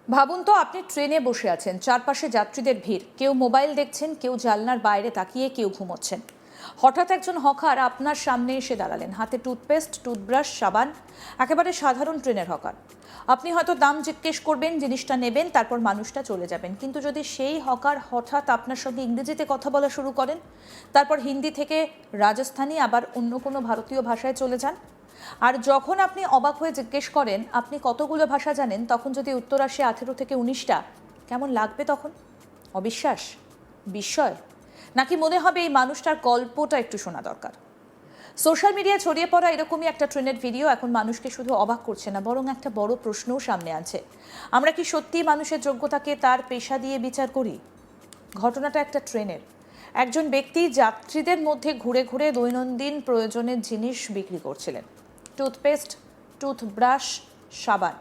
ভাবুন তো আপনি ট্রেনে বসে আছেন, চারপাশে যাত্রীদের ভিড়, কেউ মোবাইল দেখছেন, কেউ জানলার বাইরে তাকিয়ে, কেউ ঘুমোচ্ছেন। হঠাৎ একজন হকার আপনার সামনে এসে দাঁড়ালেন, হাতে টুথপেস্ট, টুথব্রাশ, সাবান, একেবারে সাধারণ ট্রেনের হকার। আপনি হয়তো দাম জিজ্ঞেস করবেন, জিনিসটা নেবেন, তারপর মানুষটা চলে যাবেন। কিন্তু যদি সেই হকার হঠাৎ আপনার সঙ্গে ইংরেজিতে কথা বলা শুরু করেন, তারপর হিন্দি থেকে রাজস্থানী, আবার অন্য কোনো ভারতীয় ভাষায় চলে যান, আর যখন আপনি অবাক হয়ে জিজ্ঞেস করেন আপনি কতগুলো ভাষা জানেন, তখন যদি উত্তর আসে 18 থেকে 19টা, কেমন লাগবে তখন? অবিশ্বাস, বিস্ময়, নাকি মনে হবে এই মানুষটার গল্পটা একটু শোনা দরকার? সোশ্যাল মিডিয়ায় ছড়িয়ে পড়া এরকমই একটা ট্রেনের ভিডিও এখন মানুষকে শুধু অবাক করছে না, বরং একটা বড় প্রশ্নও সামনে আনছে। আমরা কি সত্যিই মানুষের যোগ্যতাকে তার পেশা দিয়ে বিচার করি? ঘটনাটা একটা ট্রেনের। একজন ব্যক্তি যাত্রীদের মধ্যে ঘুরে ঘুরে দৈনন্দিন প্রয়োজনের জিনিস বিক্রি করছিলেন। টুথপেস্ট, টুথব্রাশ, সাবান,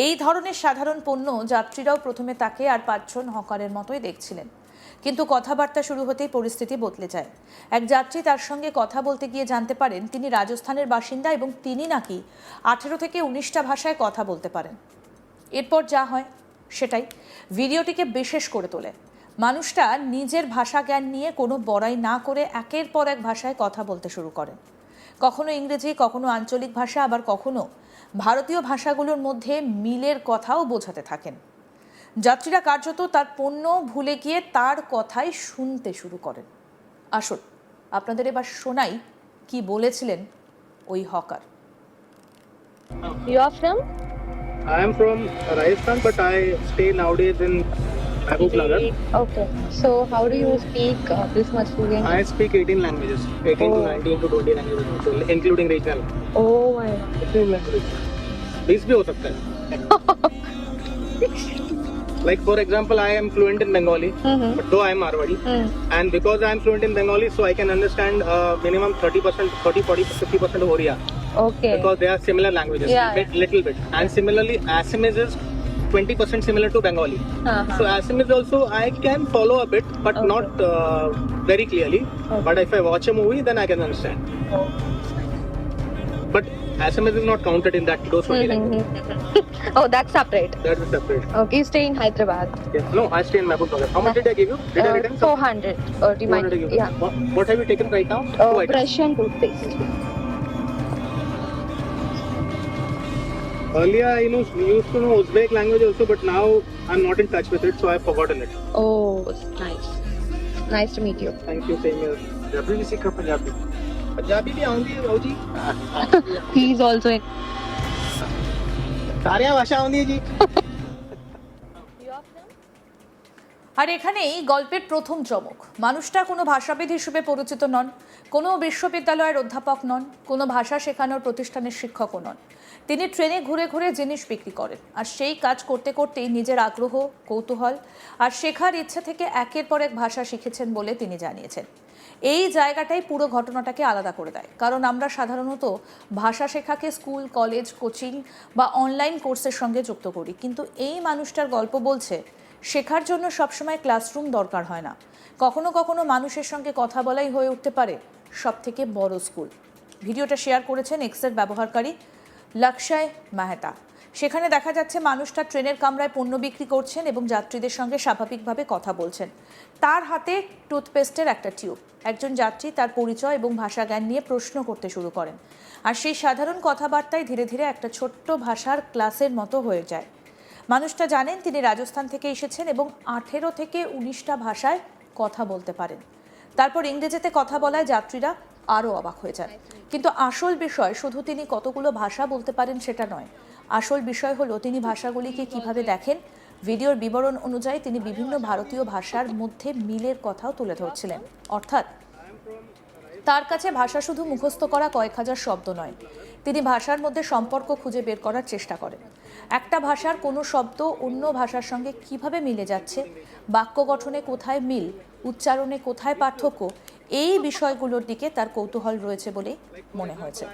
এই ধরনের সাধারণ পণ্য যাত্রীরাও প্রথমে তাকে আর পাঁচজন হকারের মতোই দেখছিলেন। কিন্তু কথাবার্তা শুরু হতেই পরিস্থিতি বদলে যায়। এক যাত্রী তার সঙ্গে কথা বলতে গিয়ে জানতে পারেন তিনি রাজস্থানের বাসিন্দা এবং তিনি নাকি 18 থেকে 19টা ভাষায় কথা বলতে পারেন। এরপর যা হয় সেটাই ভিডিওটিকে বিশেষ করে তোলে। মানুষটা নিজের ভাষা জ্ঞান নিয়ে কোনো বড়াই না করে একের পর এক ভাষায় কথা বলতে শুরু করেন। কখনো ইংরেজি, কখনো আঞ্চলিক ভাষা, আবার কখনো ভারতীয় ভাষাগুলোর মধ্যে মিলের কথাও বোঝাতে থাকেন। যাত্রীরা কার্যত তার পণ্য ভুলে গিয়ে তার কথাই শুনতে শুরু করেন। আসুন আপনাদের এবার শোনাই কি বলেছিলেন ওই hawker. You are from? I am from Rajasthan, but I stay nowadays in Mahbubnagar. Okay. So how do you speak this much fluent? I speak 18 languages, 18 to 19 to 20 languages, also, including regional. Oh my God. 18 languages. 20 भी हो सकता है. Like for example, I am fluent in Bengali, but though I am Marwadi, and because I am fluent in Bengali, so I can understand minimum 30%, 30, 40, 50% of Oriya. Okay. Because they are similar languages, Yeah. little bit. And similarly, Assamese is 20% similar to Bengali. So Assamese also I can follow a bit, but Okay. not very clearly. Okay. But if I watch a movie, then I can understand. But Assamese is not counted in that those 20 languages. Oh, that's separate. That is separate. Okay, you stay in Hyderabad. Yes. No, I stay in Mahbubnagar. How much did I give you? Did I return some? 400 remind. 400 I give you. Yeah. What have you taken right now? Two items. Brush and toothpaste. Earlier, I used to know Uzbek language also, but now I'm not in touch with it, so I've forgotten it. Oh, nice. Nice to meet you. Thank you, same here. Punjabi भी सीखा पंजाबी. पंजाबी भी आऊंगी आओ जी. He is also in. सारियां भाषा आऊंगी जी. আর এখানেই গল্পের প্রথম চমক। মানুষটা কোনো ভাষাবিদ হিসেবে পরিচিত নন, কোনো বিশ্ববিদ্যালয়ের অধ্যাপক নন, কোনো ভাষা শেখানোর প্রতিষ্ঠানের শিক্ষকও নন। তিনি ট্রেনে ঘুরে ঘুরে জিনিস বিক্রি করেন, আর সেই কাজ করতে করতেই নিজের আগ্রহ, কৌতূহল আর শেখার ইচ্ছে থেকে একের পর এক ভাষা শিখেছেন বলে তিনি জানিয়েছেন। এই জায়গাটাই পুরো ঘটনাটাকে আলাদা করে দেয়, কারণ আমরা সাধারণত ভাষা শেখাকে স্কুল, কলেজ, কোচিং বা অনলাইন কোর্সের সঙ্গে যুক্ত করি, কিন্তু এই মানুষটার গল্প বলছে শেখার জন্য সবসময় ক্লাসরুম দরকার হয় না। কখনো কখনো মানুষের সঙ্গে কথা বলাই হয়ে উঠতে পারে সবথেকে বড় স্কুল। ভিডিওটা শেয়ার করেছেন এক্সের ব্যবহারকারী লক্ষয় মেহতা। সেখানে দেখা যাচ্ছে মানুষটা ট্রেনের কামরায় পণ্য বিক্রি করছেন এবং যাত্রীদের সঙ্গে স্বাভাবিকভাবে কথা বলছেন। তার হাতে টুথপেস্টের একটা টিউব। একজন যাত্রী তার পরিচয় এবং ভাষা জ্ঞান নিয়ে প্রশ্ন করতে শুরু করেন, আর সেই সাধারণ কথাবার্তায় ধীরে ধীরে একটা ছোট্ট ভাষার ক্লাসের মতো হয়ে যায়। মানুষটা জানেন তিনি রাজস্থান থেকে এসেছেন এবং 18 থেকে 19টা ভাষায় কথা বলতে পারেন। তারপর ইংরেজিতে কথা বলায় যাত্রীরা আরও অবাক হয়ে যায়। কিন্তু আসল বিষয় শুধু তিনি কতগুলো ভাষা বলতে পারেন সেটা নয়, আসল বিষয় হলো তিনি ভাষাগুলিকে কিভাবে দেখেন। ভিডিওর বিবরণ অনুযায়ী তিনি বিভিন্ন ভারতীয় ভাষার মধ্যে মিলের কথাও তুলে ধরছিলেন। অর্থাৎ তার কাছে ভাষা শুধু মুখস্থ করা কয়েক হাজার শব্দ নয়, তিনি ভাষার মধ্যে সম্পর্ক খুঁজে বের করার চেষ্টা করেন। একটা ভাষার কোনো শব্দ অন্য ভাষার সঙ্গে কিভাবে মিলে যাচ্ছে, বাক্য গঠনে কোথায় মিল, উচ্চারণে কোথায় পার্থক্য, এই বিষয়গুলোর দিকে তার কৌতূহল রয়েছে বলে মনে হয়েছে।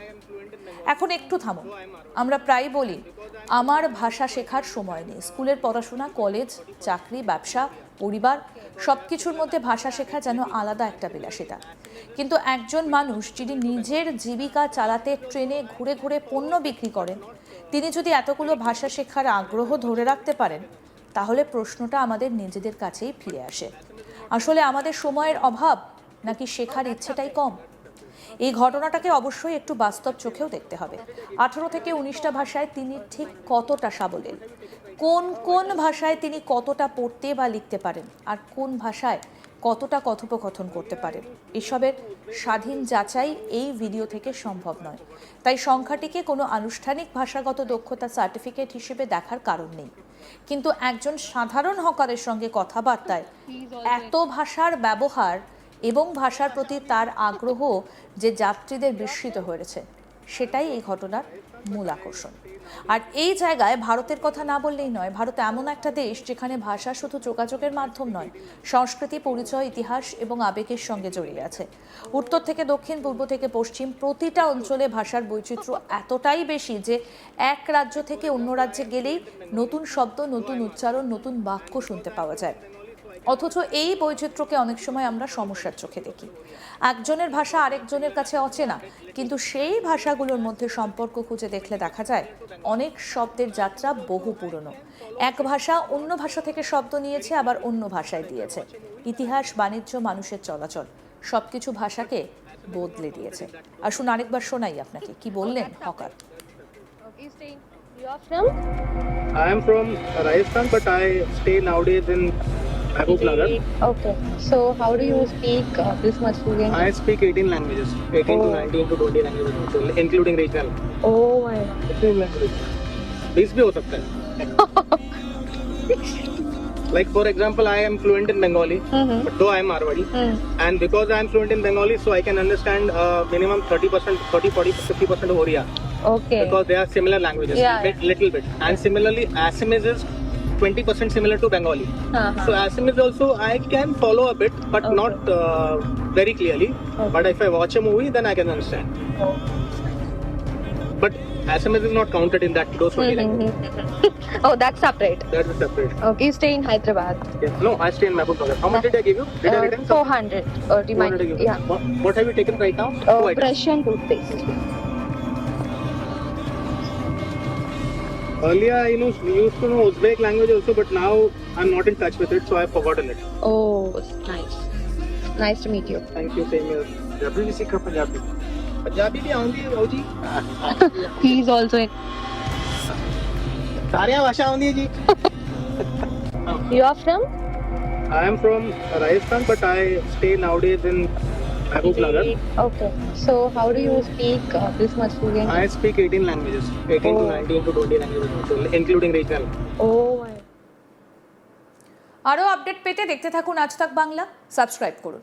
এখন একটু থামুন। আমরা প্রায় বলি আমার ভাষা শেখার সময় নেই। স্কুলের পড়াশোনা, কলেজ, চাকরি, ব্যবসা, পরিবার সব কিছুর মধ্যে ভাষা শেখা যেন আলাদা একটা বিলাসিতা। কিন্তু একজন মানুষ যিনি নিজের জীবিকা চালাতে ট্রেনে ঘুরে ঘুরে পণ্য বিক্রি করেন, তিনি যদি এতগুলো ভাষা শেখার আগ্রহ ধরে রাখতে পারেন, তাহলে প্রশ্নটা আমাদের নিজেদের কাছেই ফিরে আসে, আসলে আমাদের সময়ের অভাব নাকি শেখার ইচ্ছেটাই কম? এই ঘটনাটাকে অবশ্যই একটু বাস্তব চোখেও দেখতে হবে। 18 থেকে 19টা ভাষায় তিনি ঠিক কতটা সাবলীল, কোন কোন ভাষায় তিনি কতটা পড়তে বা লিখতে পারেন, আর কোন ভাষায় কতটা কথোপকথন করতে পারেন, এসবের স্বাধীন যাচাই এই ভিডিও থেকে সম্ভব নয়। তাই সংখ্যাটিকে কোনো আনুষ্ঠানিক ভাষাগত দক্ষতা সার্টিফিকেট হিসেবে দেখার কারণ নেই। কিন্তু একজন সাধারণ হকারের সঙ্গে কথাবার্তায় এত ভাষার ব্যবহার এবং ভাষার প্রতি তার আগ্রহ যে যাত্রীদের বিস্মিত হয়েছে, সেটাই এই ঘটনার মূল আকর্ষণ। আর এই জায়গায় ভারতের কথা না বললেই নয়। ভারত এমন একটা দেশ যেখানে ভাষা শুধু যোগাযোগের মাধ্যম নয়, সংস্কৃতি, পরিচয়, ইতিহাস এবং আবেগের সঙ্গে জড়িয়ে আছে। উত্তর থেকে দক্ষিণ, পূর্ব থেকে পশ্চিম, প্রতিটা অঞ্চলে ভাষার বৈচিত্র্য এতটাই বেশি যে এক রাজ্য থেকে অন্য রাজ্যে গেলেই নতুন শব্দ, নতুন উচ্চারণ, নতুন বাক্য শুনতে পাওয়া যায়। অথচ এই বৈচিত্র্যকে অনেক সময় আমরা সমস্যার চোখে দেখি। একজনের ভাষা আরেকজনের কাছে অচেনা, কিন্তু সেই ভাষাগুলোর মধ্যে সম্পর্ক খুঁজে দেখলে দেখা যায় অনেক শব্দের যাত্রা বহু পুরনো। এক ভাষা অন্য ভাষা থেকে শব্দ নিয়েছে, আবার অন্য ভাষায় দিয়েছে। ইতিহাস, বাণিজ্য, মানুষের চলাচল সবকিছু ভাষাকে বদলে দিয়েছে। আসুন আরেকবার শোনাই আপনাকে কি বললেন hawker. Okay, staying. You are from? I am from Rajasthan, but I stay nowadays in Mahbubnagar. Okay. So how do you speak this much fluent? I speak 18 languages, 18 to Oh. 19 to 20 languages, also, including regional. Oh my God. 18 languages. 20 भी हो सकता है. Like for example, I am fluent in Bengali, but though I am Marwadi, and because I am fluent in Bengali, so I can understand minimum 30%, 30, 40, 50% of Oriya, Okay. because they are similar languages, Yeah. little bit. And similarly, Assamese is 20% similar to Bengali. So Assamese also I can follow a bit, but Okay. not very clearly. Okay. But if I watch a movie, then I can understand. But Assamese is not counted in that those 20 languages. Oh, that's separate. That is separate. Okay, you stay in Hyderabad. Yeah. No, I stay in Mahbubnagar. How much did I give you? Did I return some? 400. 400 I give you. Yeah. What have you taken right now? Two items. Brush and toothpaste. Earlier, I used to know Uzbek language also, but now I'm not in touch with it, so I've forgotten it. Oh, nice. Nice to meet you. Thank you, same here. Punjabi भी सीखा पंजाबी. पंजाबी भी आऊँगी भाजी. He is also in. सारियां भाषा आऊँगी जी. You are from? I am from Rajasthan, but I stay nowadays in Mahbubnagar. Okay. So how do you speak this much fluent? I speak 18 languages, 18 to Oh. 19 to 20 languages, also, including regional. Oh my. আরও update পেতে দেখতে থাকুন আজ তাক Bangla, subscribe করুন।